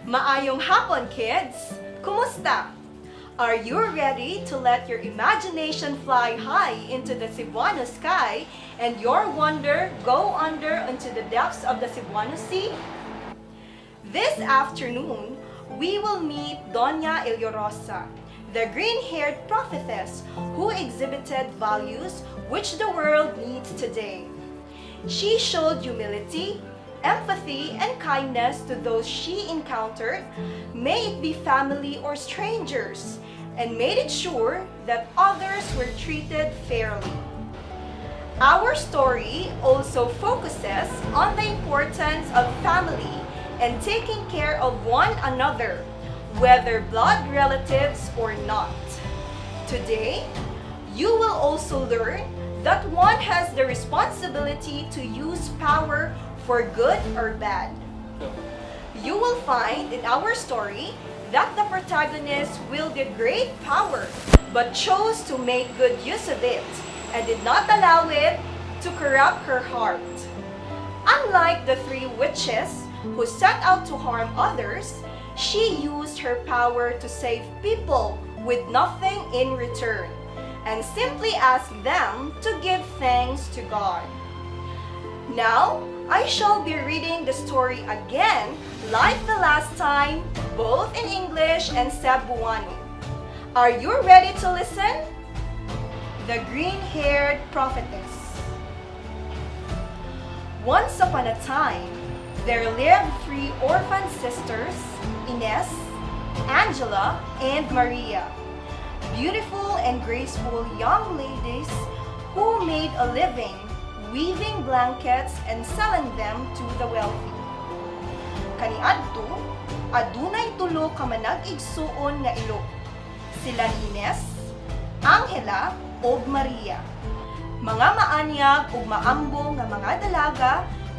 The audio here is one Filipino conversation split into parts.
Maayong hapon, kids! Kumusta? Are you ready to let your imagination fly high into the Cebuano sky and your wonder go under into the depths of the Cebuano Sea? This afternoon, we will meet Doña Eliorosa, the green-haired prophetess who exhibited values which the world needs today. She showed humility, empathy, and kindness to those she encountered, may it be family or strangers, and made it sure that others were treated fairly. Our story also focuses on the importance of family and taking care of one another, whether blood relatives or not. Today, you will also learn that one has the responsibility to use power for good or bad. You will find in our story that the protagonist wielded great power but chose to make good use of it and did not allow it to corrupt her heart. Unlike the three witches who set out to harm others, she used her power to save people with nothing in return and simply asked them to give thanks to God. Now, I shall be reading the story again like the last time, both in English and Cebuano. Are you ready to listen? The Green-Haired Prophetess. Once upon a time, there lived three orphan sisters, Ines, Angela, and Maria, beautiful and graceful young ladies who made a living weaving blankets and selling them to the wealthy. Kaniadto, adunay tulo ka manag-igsuon nga ilok. Sila Ines, Angela, ug Maria. Mga maanyag ug maambo nga mga dalaga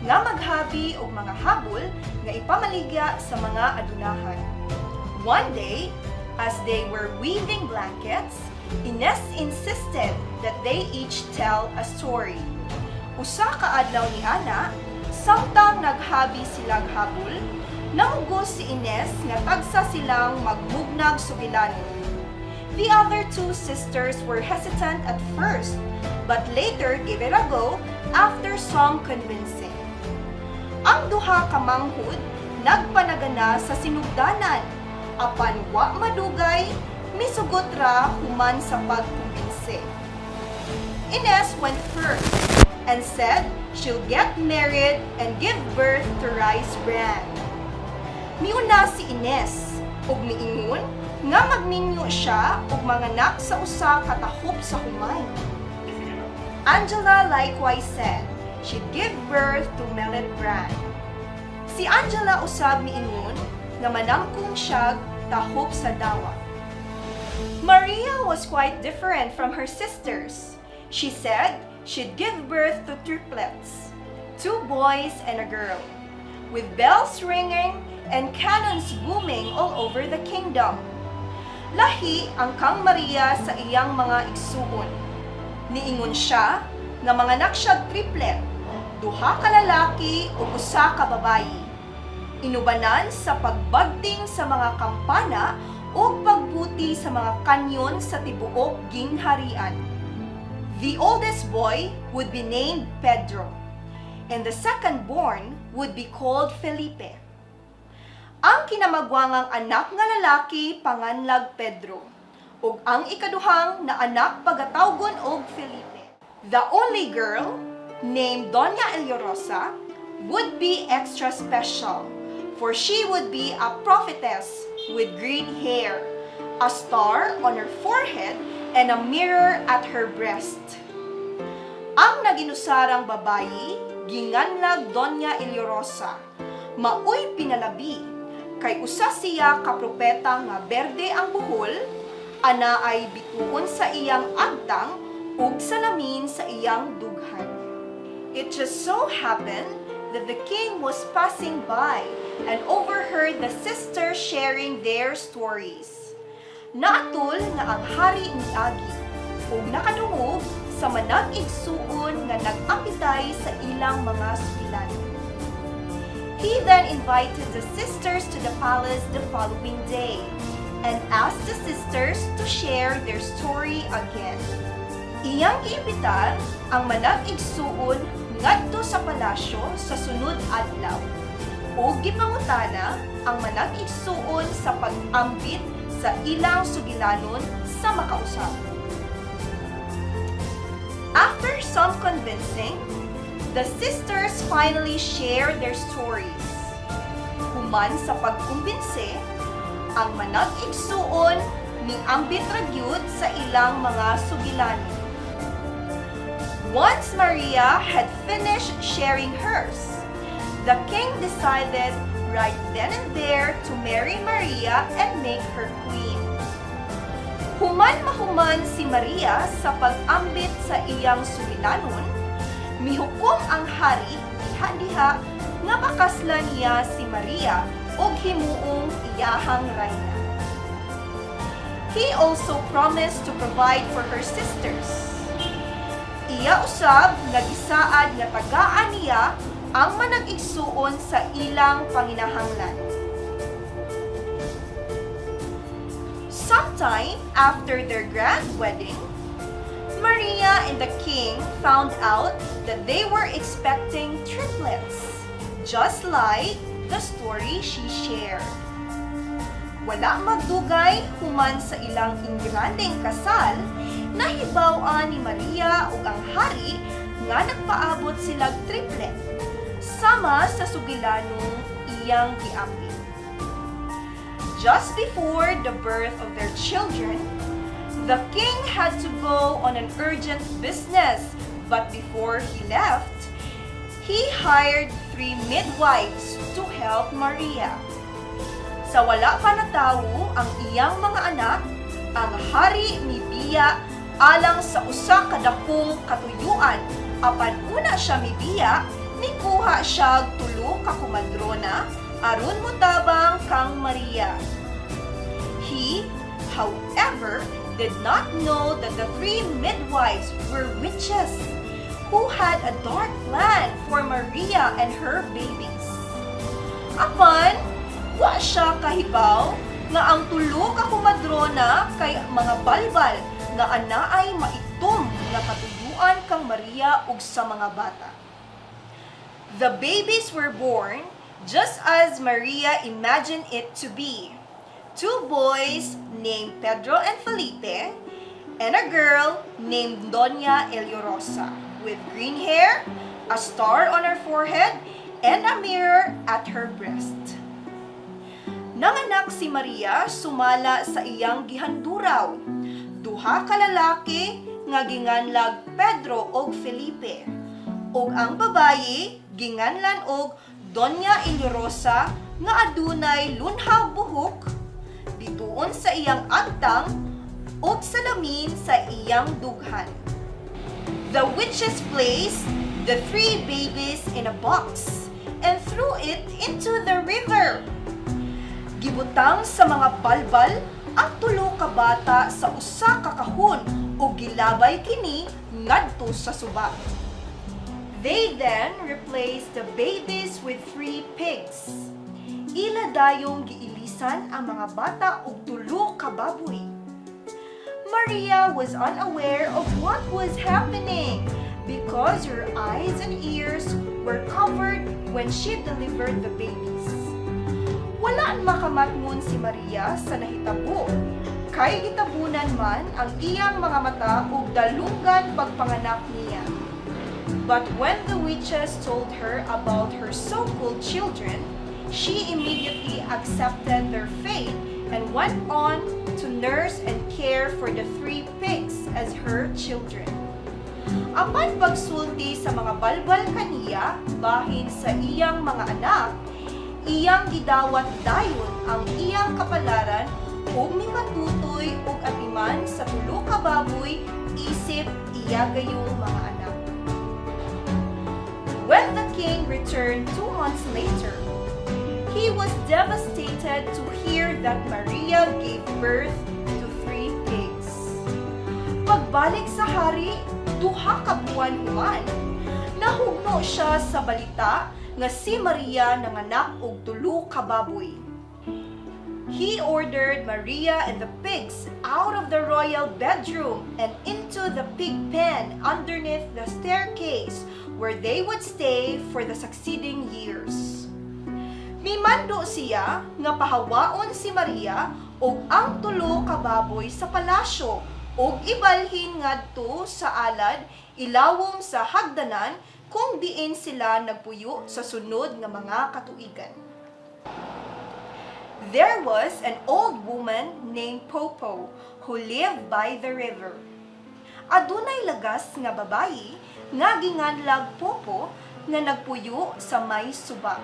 nga maghabi og mga habol nga ipamaligya sa mga adunahan. One day, as they were weaving blankets, Ines insisted that they each tell a story. Usa ka adlaw ni ana, samtang naghabi silang habol, namugos si Ines nga tagsa silang magmugnag sugilanon. The other two sisters were hesitant at first, but later gave it a go after some convincing. Ang duha ka manghud nagpanagana sa sinugdanan, apan wa madugay, misugot ra human sa pagkumbinse. Ines went first and said she'll get married and give birth to rice bran. Miuna si Ines, ug miingon nga magninyo siya ug manganak sa usa ka tahop sa humay. Angela likewise said she'd give birth to millet bran. Si Angela usab miingon nga manamkong siya tahop sa dawa. Maria was quite different from her sisters. She said she'd give birth to triplets, 2 boys and a girl, with bells ringing and cannons booming all over the kingdom. Lahi ang kang Maria sa iyang mga igsuon. Niingon siya nga manganak siya triplet, 2 ka lalaki ug 1 ka babayi. Inubanan sa pagbagting sa mga kampana ug pagbuti sa mga kanyon sa tibuok gingharian. The oldest boy would be named Pedro, and the second born would be called Felipe. Ang kinamagwangang anak nga lalaki panganlag Pedro, ug ang ikaduhang na anak pagatawgon og Felipe. The only girl, named Doña Eliorosa, would be extra special, for she would be a prophetess with green hair, a star on her forehead, and a mirror at her breast. Ang naginusarang babayi, ginganlag Doña Eliorosa, maoy pinalabi, kay usa siya ka propeta nga berde ang buhol, ana ay bituon sa iyang agtang, ug salamin sa iyang dughan. It just so happened that the king was passing by and overheard the sisters sharing their stories. Naatol nga ang hari niagi ug nakadungog sa manag-igsuon nga nag-apitay sa ilang mga sugilanon. He then invited the sisters to the palace the following day and asked the sisters to share their story again. Iyang giimbitar ang manag-igsuon ngadto sa palasyo sa sunod adlaw ug gipangutana ang manag-igsuon sa pag-ambit sa ilang sugilanon sa makausap. After some convincing, the sisters finally shared their stories. Human sa pagkumbinse, ang manag-igsuon ni ambit ragyud sa ilang mga sugilanon. Once Maria had finished sharing hers, the king decided right then and there to marry Maria and make her queen. Human si Maria sa pag-ambit sa iyang sugilanon, mihukom ang hari diha-diha nga pakaslan niya si Maria og himuong iyahang rayna. He also promised to provide for her sisters. Iya usab nagisaad nga tagaan niya ang manag-igsuon sa ilang panginahanglan. Sometime after their grand wedding, Maria and the king found out that they were expecting triplets, just like the story she shared. Wala magdugay human sa ilang ingrandeng kasal, nahibaw-an ni Maria ug ang hari nga nagpaabot silang triplet sama sa sugilanong iyang giambit. Just before the birth of their children, the king had to go on an urgent business, but before he left, he hired 3 midwives to help Maria. Sa wala pa natawo ang iyang mga anak, ang hari mibiya alang sa usa ka dakong katuyuan. Apan una siya mibiya, nikuha siya tulo ka kumadrona aron motabang kang Maria. He, however, did not know that the 3 midwives were witches who had a dark plan for Maria and her babies. Apan, wa siya kahibaw nga ang tulo ka kumadrona kay mga balbal nga anaay maitom nga katuyuan kang Maria ug sa mga bata. The babies were born just as Maria imagined it to be. 2 boys named Pedro and Felipe, and a girl named Doña Eliorosa, with green hair, a star on her forehead, and a mirror at her breast. Nanganak si Maria sumala sa iyang gihanduraw, 2 ka lalaki nga ginganlag Pedro og Felipe, ug ang babayi ginganlan og Doña Eliorosa nga adunay lunhaw buhok, bituon sa iyang agtang ug salamin sa iyang dughan. The witches placed the 3 babies in a box and threw it into the river. Gibutang sa mga balbal ang 3 ka bata sa usa ka kahon ug gilabay kini ngadto sa suba. They then replaced the babies with 3 pigs. Ila dayong giilisan ang mga bata og 3 ka baboy. Maria was unaware of what was happening because her eyes and ears were covered when she delivered the babies. Wala makamatngon si Maria sa nahitabo, kay gitabunan man ang iyang mga mata ug dalunggan pagpanganak niya. But when the witches told her about her so-called children, she immediately accepted their fate and went on to nurse and care for the 3 pigs as her children. Apan pagsulti sa mga balbal kaniya bahin sa iyang mga anak, iyang gidawat dayon ang iyang kapalaran ug mingatutoy ug atiman sa 3 ka baboy isip iya gayong mga anak. When the king returned 2 months later, he was devastated to hear that Maria gave birth to 3 pigs. Pagbalik sa hari, 2 ka buwan human, nahugno siya sa balita nga si Maria nanganak og 3 ka baboy. He ordered Maria and the pigs out of the royal bedroom and into the pig pen underneath the staircase where they would stay for the succeeding years. Mimando siya nga pahawaon si Maria og ang 3 ka baboy sa palasyo og ibalhin ngadto sa alad ilawom sa hagdanan kung diin sila nagpuyo sa sunod nga mga katuigan. There was an old woman named Popo who lived by the river. Adunay lagas nga babayi nga ginganlag Popo nga nagpuyo sa may suba.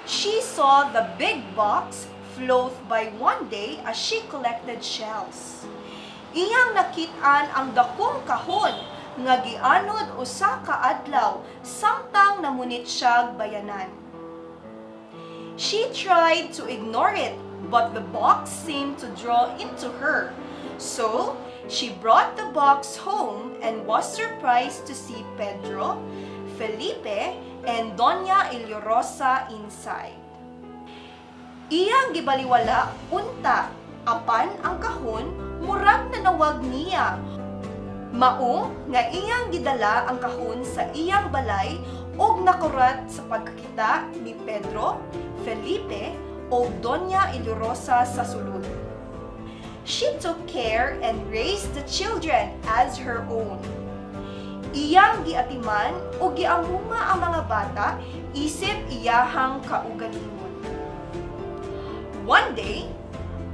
She saw the big box float by one day as she collected shells. Iyang nakit-an ang dakong kahon nga gianod usa ka adlaw samtang namunit siya bayanan. She tried to ignore it, but the box seemed to draw into her. So, she brought the box home and was surprised to see Pedro, Felipe, and Doña Eleorosa inside. Iyang gibaliwala unta, apan ang kahon murag na nawag niya. Mao nga iyang gidala ang kahon sa iyang balay og nakurat sa pagkakita ni Pedro, Felipe o Doña Eleorosa sa sulod. She took care and raised the children as her own. Iyang giatiman o giamuma ang mga bata isip iyahang kaugalingon. One day,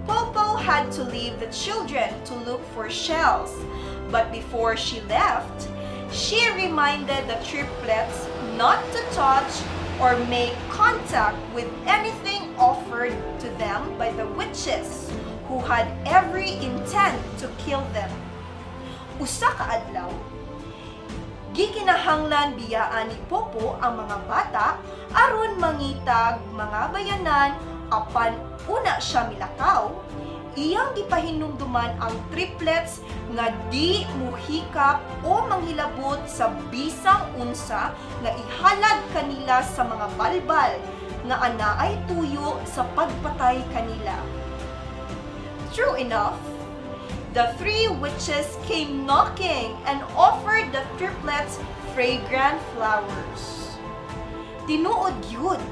Popo had to leave the children to look for shells, but before she left, she reminded the triplets not to touch or make contact with anything offered to them by the witches who had every intent to kill them. Usa ka adlaw, gikinahanglan biyaan ni Popo ang mga bata aron mangitag mga bayanan apan una siya milakaw. Iyang gipahinumduman ang triplets nga di muhikap o manghilabot sa bisang unsa nga ihalad kanila sa mga balbal nga anaay tuyo sa pagpatay kanila. True enough, the 3 witches came knocking and offered the triplets fragrant flowers. Tinuod yun,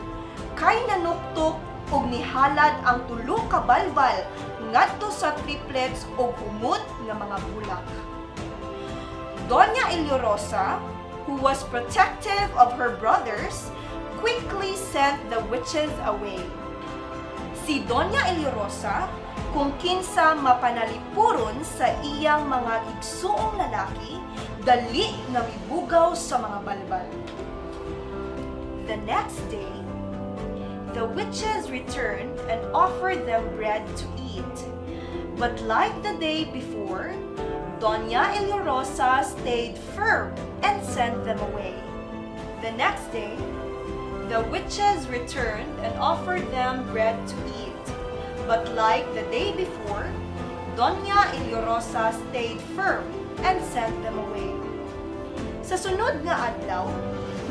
kay nanuktok og nihalad ang 3 ka balbal ngadto sa triplets og humot nga mga bulak. Doña Eleorosa, who was protective of her brothers, quickly sent the witches away. Si Doña Eleorosa, kung kinsa mapanalipuron sa iyang mga igsuong lalaki, dali nga mibugaw sa mga balbal. The next day, the witches returned and offered them bread to eat. But like the day before, Doña Eleorosa stayed firm and sent them away. The next day, the witches returned and offered them bread to eat. But like the day before, Doña Eleorosa stayed firm and sent them away. Sa sunod nga adlaw,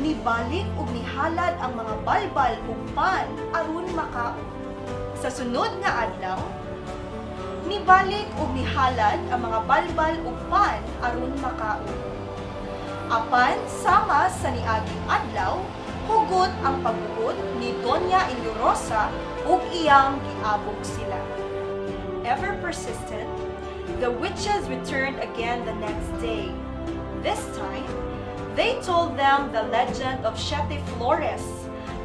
nibalik ug nihalad ang mga balbal ug pan aron makaon. Sa sunod nga adlaw, nibalik ug nihalad ang mga balbal ug pan aron makaon. Apan sama sa niaging adlaw, hugot ang pagbuot ni Doña Eleorosa ug iyang giabog sila. Ever persistent, the witches returned again the next day. This time, they told them the legend of Flores,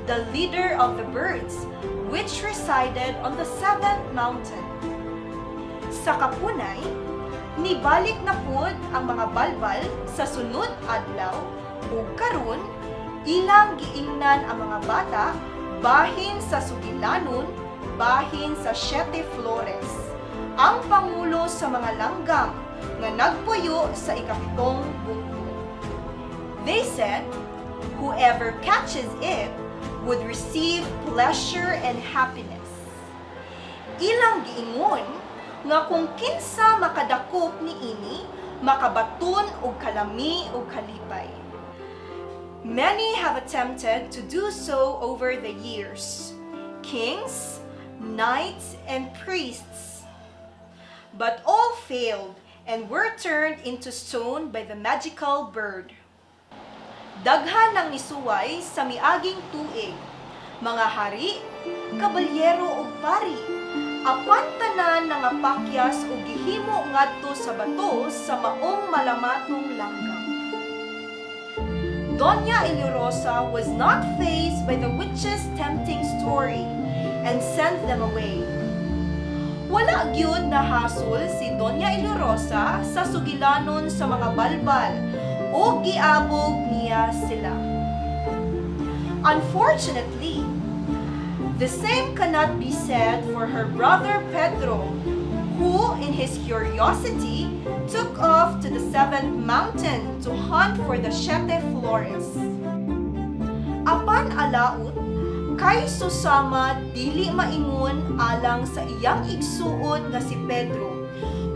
the leader of the birds, which resided on the 7th mountain. Sa kapunay, nibalik na pud ang mga balbal sa sunod adlaw ug karon ilang giingnan ang mga bata bahin sa Sugilanon, bahin sa Flores, ang pangulo sa mga langgam nga nagpuyo sa ikapitong bungko. They said, whoever catches it would receive pleasure and happiness. Ilang giingon nga kung kinsa makadakop ni ini, makabaton og kalami og kalipay. Many have attempted to do so over the years, kings, knights, and priests. But all failed and were turned into stone by the magical bird. Daghan ng nisuway sa miaging tuig, mga hari, kabalyero ug pari, apan tanan nga pakyas ug gihimo ngadto sa bato sa maong malamatong langgam. Doña Eleurosa was not fazed by the witch's tempting story and sent them away. Wala gyud nahasol si Doña Eleurosa sa sugilanon sa mga balbal o giabog niya sila. Unfortunately, the same cannot be said for her brother Pedro, who, in his curiosity, took off to the seventh mountain to hunt for the siete flores. Apan alaut, kay susama dili maingon alang sa iyang igsuon nga si Pedro,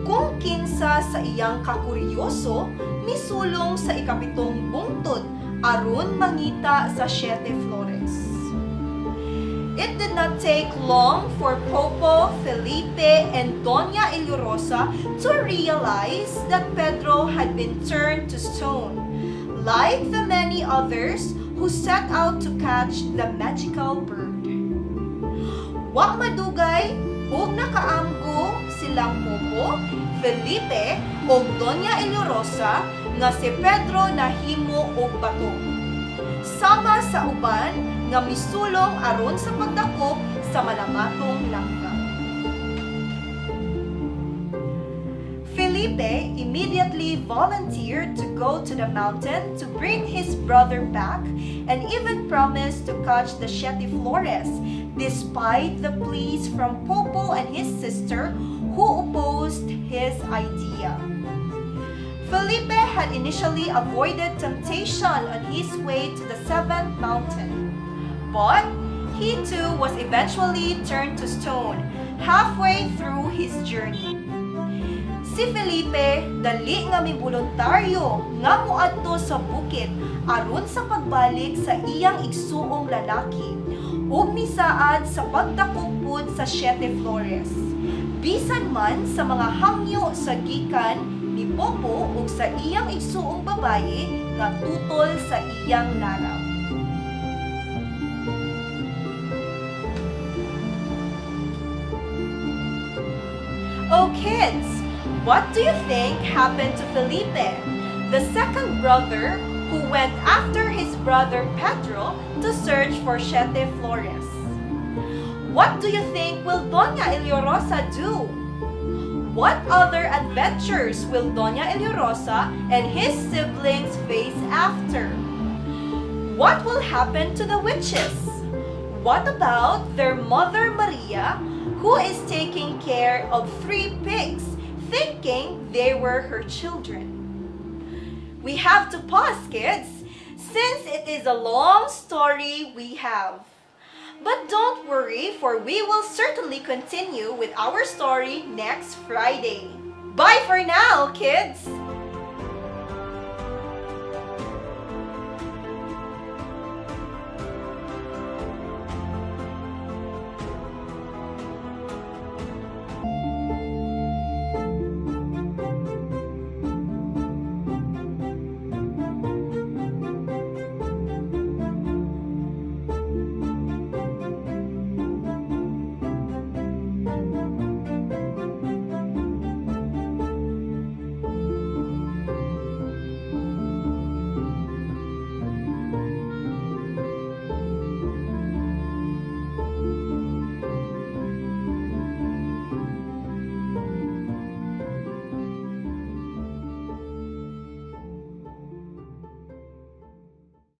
kung kinsa sa iyang kakuryoso misulong sa ikapitong bungtod aron mangita sa siete flores. It did not take long for Popo, Felipe, and Doña Eleurosa to realize that Pedro had been turned to stone, like the many others who set out to catch the magical bird. Wa madugay ug nakaamgo silang Popo, Felipe, ug Doña Eleurosa nga si Pedro nahimo og bato. Sama sa uban nga misulong aron sa pagdakop sa malamatong langgam. Felipe immediately volunteered to go to the mountain to bring his brother back and even promised to catch the siete flores despite the pleas from Popo and his sister who opposed his idea. Felipe had initially avoided temptation on his way to the seventh mountain, but he too was eventually turned to stone halfway through his journey. Si Felipe dali nga miboluntaryo nga moadto sa bukid aron sa pagbalik sa iyang igsuong lalaki ug misaad sa pagdakop sa siete flores, bisan man sa mga hangyo sa gikan ni Popo ug sa iyang igsuong babaye nga tutol sa iyang laraw. Oh kids, what do you think happened to Felipe, the second brother who went after his brother Pedro to search for siete flores? What do you think will Doña Eleurosa do? What other adventures will Doña Eleurosa and his siblings face after? What will happen to the witches? What about their mother Maria, who is taking care of 3 pigs, thinking they were her children? We have to pause, kids, since it is a long story we have. But don't worry, for we will certainly continue with our story next Friday. Bye for now, kids!